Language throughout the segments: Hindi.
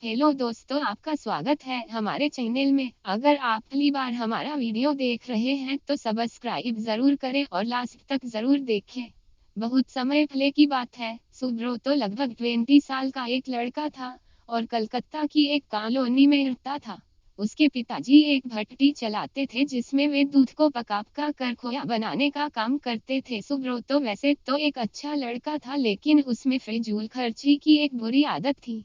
हेलो दोस्तों, आपका स्वागत है हमारे चैनल में। अगर आप पहली बार हमारा वीडियो देख रहे हैं तो सब्सक्राइब जरूर करें और लास्ट तक जरूर देखें। बहुत समय पहले की बात है। सुब्रतो लगभग 20 साल का एक लड़का था और कलकत्ता की एक कॉलोनी में रहता था। उसके पिताजी एक भट्टी चलाते थे जिसमें वे दूध को पका कर खोया बनाने का काम करते थे। सुब्रतो वैसे तो एक अच्छा लड़का था, लेकिन उसमें फिजूल खर्ची की एक बुरी आदत थी।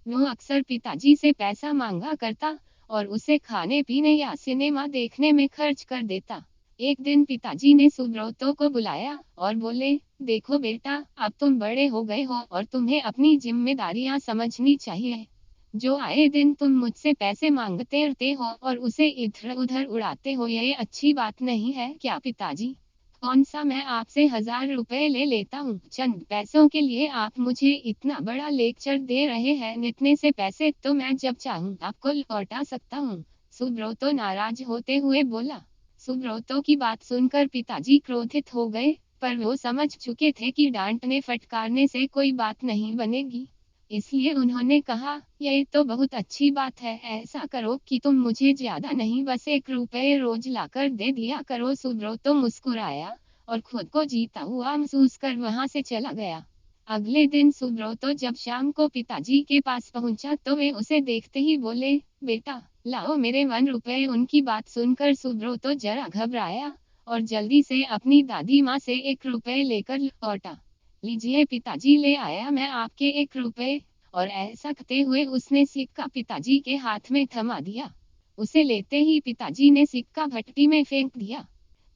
वो अक्सर पिताजी से पैसा मांगा करता और उसे खाने पीने या सिनेमा देखने में खर्च कर देता। एक दिन पिताजी ने सुब्रतो को बुलाया और बोले, देखो बेटा, अब तुम बड़े हो गए हो और तुम्हें अपनी जिम्मेदारियां समझनी चाहिए। जो आए दिन तुम मुझसे पैसे मांगते रहते हो और उसे इधर उधर उड़ाते हो, ये अच्छी बात नहीं है क्या पिताजी? कौन सा मैं आपसे 1000 रुपए ले लेता हूँ, चंद पैसों के लिए आप मुझे इतना बड़ा लेक्चर दे रहे हैं। इतने से पैसे तो मैं जब चाहूँ आपको लौटा सकता हूँ। सुब्रतो नाराज होते हुए बोला। सुब्रतो की बात सुनकर पिताजी क्रोधित हो गए, पर वो समझ चुके थे कि डांटने फटकारने से कोई बात नहीं बनेगी। इसलिए उन्होंने कहा, यह तो बहुत अच्छी बात है। ऐसा करो कि तुम मुझे ज्यादा नहीं, बस 1 रुपए रोज लाकर दे दिया करो। सुब्रतो मुस्कुराया और खुद को जीता हुआ महसूस कर वहां से चला गया। अगले दिन सुब्रतो जब शाम को पिताजी के पास पहुंचा तो वे उसे देखते ही बोले, बेटा लाओ मेरे 1 रुपए। उनकी बात सुनकर सुब्रतो जरा घबराया और जल्दी से अपनी दादी माँ से 1 रुपए लेकर लौटा। लीजिए पिताजी, ले आया मैं आपके 1 रुपए। और ऐसा कहते हुए उसने सिक्का पिताजी के हाथ में थमा दिया। उसे लेते ही पिताजी ने सिक्का भट्टी में फेंक दिया।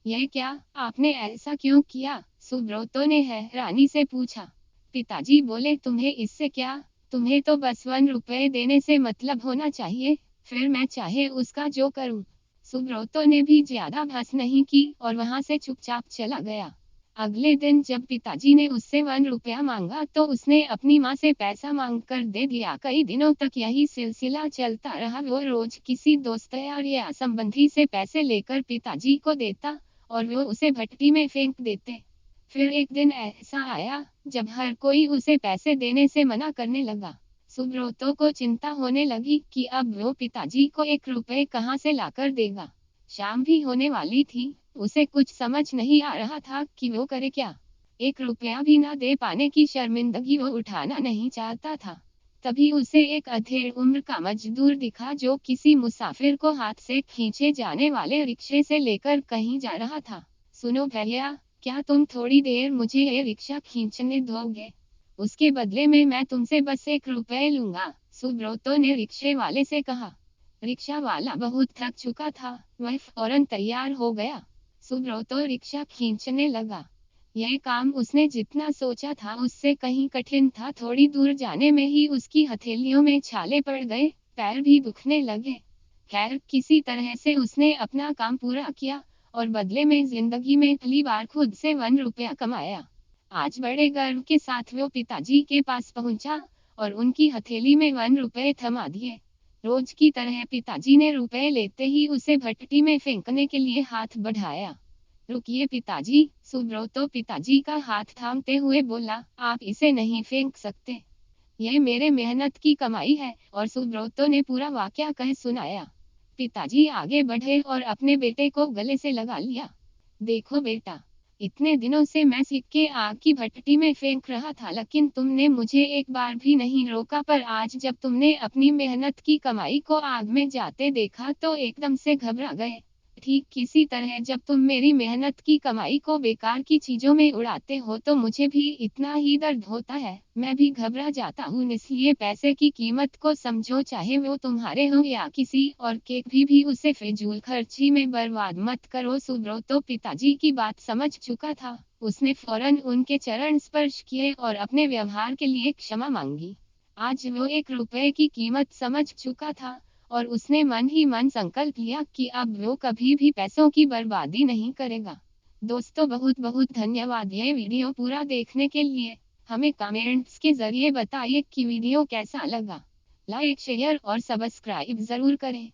यह क्या, आपने ऐसा क्यों किया? सुब्रतो ने हैरानी से पूछा। पिताजी बोले, तुम्हें इससे क्या? तुम्हें तो बस 1 रुपए देने से मतलब होना चाहिए, फिर मैं चाहे उसका जो करूं। सुब्रतो ने भी ज्यादा बहस नहीं की और वहां से चुपचाप चला गया। अगले दिन जब पिताजी ने उससे 1 रुपया मांगा तो उसने अपनी माँ से पैसा मांग कर दे दिया। कई दिनों तक यही सिलसिला चलता रहा। वो रोज किसी दोस्त या संबंधी से पैसे लेकर पिताजी को देता और वो उसे भट्टी में फेंक देते। फिर एक दिन ऐसा आया जब हर कोई उसे पैसे देने से मना करने लगा। सुब्रतो को चिंता होने लगी कि अब वो पिताजी को 1 रुपए कहाँ से लाकर देगा। शाम भी होने वाली थी। उसे कुछ समझ नहीं आ रहा था कि वो करे क्या। 1 रुपया भी ना दे पाने की शर्मिंदगी वो उठाना नहीं चाहता था। तभी उसे एक अधेड़ उम्र का मजदूर दिखा जो किसी मुसाफिर को हाथ से खींचे जाने वाले रिक्शे से लेकर कहीं जा रहा था। सुनो भैया, क्या तुम थोड़ी देर मुझे ये रिक्शा खींचने दोगे? उसके बदले में मैं तुमसे बस 1 रुपए लूंगा, सुब्रतो ने रिक्शे वाले से कहा। रिक्शा वाला बहुत थक चुका था, वह फौरन तैयार हो गया। सुब्रतो रिक्शा खींचने लगा। यह काम उसने जितना सोचा था उससे कहीं कठिन था। थोड़ी दूर जाने में ही उसकी हथेलियों में छाले पड़ गए, पैर भी दुखने लगे। खैर, किसी तरह से उसने अपना काम पूरा किया और बदले में जिंदगी में पहली बार खुद से 1 रुपया कमाया। आज बड़े गर्व के साथ वो पिताजी के पास पहुंचा और उनकी हथेली में 1 रुपए थमा दिए। रोज की तरह पिताजी ने रुपए लेते ही उसे भट्टी में फेंकने के लिए हाथ बढ़ाया। रुकिए पिताजी, सुब्रतो पिताजी का हाथ थामते हुए बोला, आप इसे नहीं फेंक सकते। यह मेरे मेहनत की कमाई है। और सुब्रतो ने पूरा वाकया कह सुनाया। पिताजी आगे बढ़े और अपने बेटे को गले से लगा लिया। देखो बेटा, इतने दिनों से मैं सिक्के आग की भट्टी में फेंक रहा था, लेकिन तुमने मुझे एक बार भी नहीं रोका। पर आज जब तुमने अपनी मेहनत की कमाई को आग में जाते देखा तो एकदम से घबरा गए। ठीक किसी तरह जब तुम मेरी मेहनत की कमाई को बेकार की चीजों में उड़ाते हो तो मुझे भी इतना ही दर्द होता है। मैं भी घबरा जाता हूँ। इसलिए पैसे की कीमत को समझो, चाहे वो तुम्हारे हो या किसी और के भी उसे फिजूल खर्ची में बर्बाद मत करो। सुब्रतो पिताजी की बात समझ चुका था। उसने फौरन उनके चरण स्पर्श किए और अपने व्यवहार के लिए क्षमा मांगी। आज वो 1 रुपए की कीमत समझ चुका था और उसने मन ही मन संकल्प लिया कि अब वो कभी भी पैसों की बर्बादी नहीं करेगा। दोस्तों, बहुत बहुत धन्यवाद ये वीडियो पूरा देखने के लिए। हमें कमेंट्स के जरिए बताइए कि वीडियो कैसा लगा। लाइक, शेयर और सब्सक्राइब जरूर करें।